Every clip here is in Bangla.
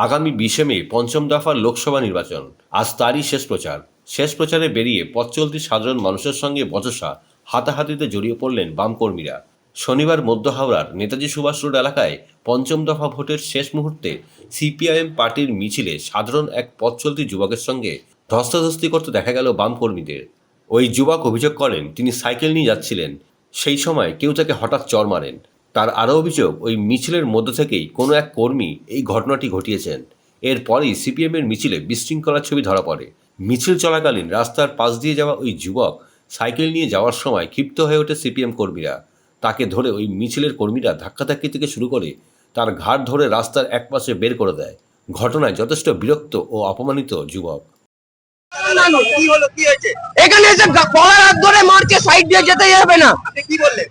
আগামী 20 মে পঞ্চম দফার লোকসভা নির্বাচন, আজ তারই শেষ প্রচারে বেরিয়ে পথ চলতি সাধারণ মানুষের সঙ্গে বচসা হাতাহাতিতে জড়িয়ে পড়লেন বাম কর্মীরা। শনিবার মধ্য হাওড়ার নেতাজি সুভাষ রোড এলাকায় পঞ্চম দফা ভোটের শেষ মুহূর্তে সিপিআইএম পার্টির মিছিলে সাধারণ এক পথ চলতি যুবকের সঙ্গে ধস্তাধস্তি করতে দেখা গেল বাম কর্মীদের। ওই যুবক অভিযোগ করেন তিনি সাইকেল নিয়ে যাচ্ছিলেন, সেই সময় কেউ তাকে হঠাৎ চড় মারেন। তার আরও অভিযোগ, ওই মিছিলের মধ্য থেকেই কোনো এক কর্মী এই ঘটনাটি ঘটিয়েছেন। এরপরই সিপিএমের মিছিলে বিশৃঙ্খলার ছবি ধরা পড়ে। মিছিল চলাকালীন রাস্তার পাশ দিয়ে যাওয়া ওই যুবক সাইকেল নিয়ে যাওয়ার সময় ক্ষিপ্ত হয়ে ওঠে সিপিএম কর্মীরা। তাকে ধরে ওই মিছিলের কর্মীরা ধাক্কাধাক্কি থেকে শুরু করে তার ঘাড় ধরে রাস্তার একপাশে বের করে দেয়। ঘটনায় যথেষ্ট বিরক্ত ও অপমানিত যুবক। এখানে এসে কলার হাত ধরে মারছে, সাইড দিয়ে যেতে যাবে না। আপনি কি বললেন?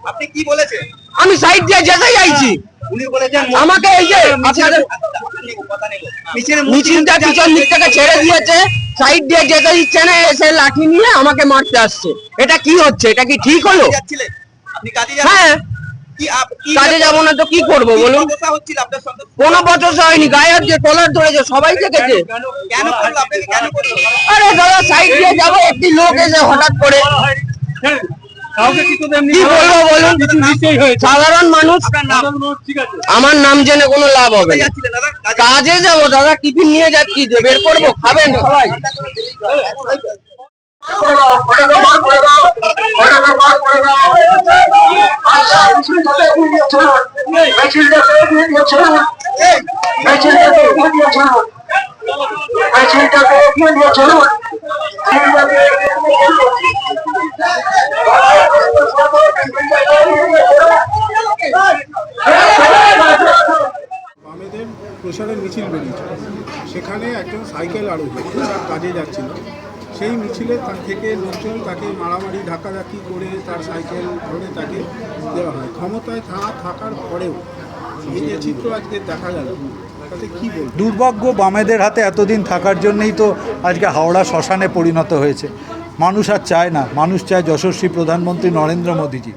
আপনি কি বলেছেন? আমি সাইড দিয়ে যেতে চাইছি। উনি বলেছেন আমাকে এই যে আপনাদের মিছিলটা পিছন দিক থেকে ছেড়ে দিয়েছে, সাইড দিয়ে যেতে দিচ্ছে না, এসে লাঠি নিয়ে আমাকে মারতে আসছে। এটা কি হচ্ছে? এটা কি ঠিক হলো? আপনি কাজে যাবেন? হ্যাঁ, কাজে যাবো না তো কি করবো বলুন? কোনো বচসা হয়নি, গায়ে হাত দিয়ে কলার ধরেছে, সবাই দেখেছে। কেন করলো? আপনাকে কেন করলো? আরে দাদা, সাইড দিয়ে যাবো, একটি লোক এসে হঠাৎ করে কি বলবো বলুন? সাধারণ মানুষ, আমার নাম জেনে কোনো লাভ হবে না। কাজে যাবো দাদা, টিফিন নিয়ে যাচ্ছি, বের করবো, খাবেন সবাই। বামেদের প্রসারের মিছিল বেরিয়েছে, সেখানে একজন সাইকেল আরোহী কাজে যাচ্ছিল। সেই মিছিলে থেকে লোকজন তাকে মারামারি ধাক্কাধাক্কি করে তার সাইকেল ধরে তাকে দেওয়া হয়। ক্ষমতায় থাকার পরেও এই যে চিত্র আজকে দেখা গেল, তাতে কী বলব? দুর্ভাগ্য, বামেদের হাতে এতদিন থাকার জন্যই তো আজকে হাওড়া শ্মশানে পরিণত হয়েছে। মানুষ আর চায় না, মানুষ চায় যশস্বী প্রধানমন্ত্রী নরেন্দ্র মোদীজি।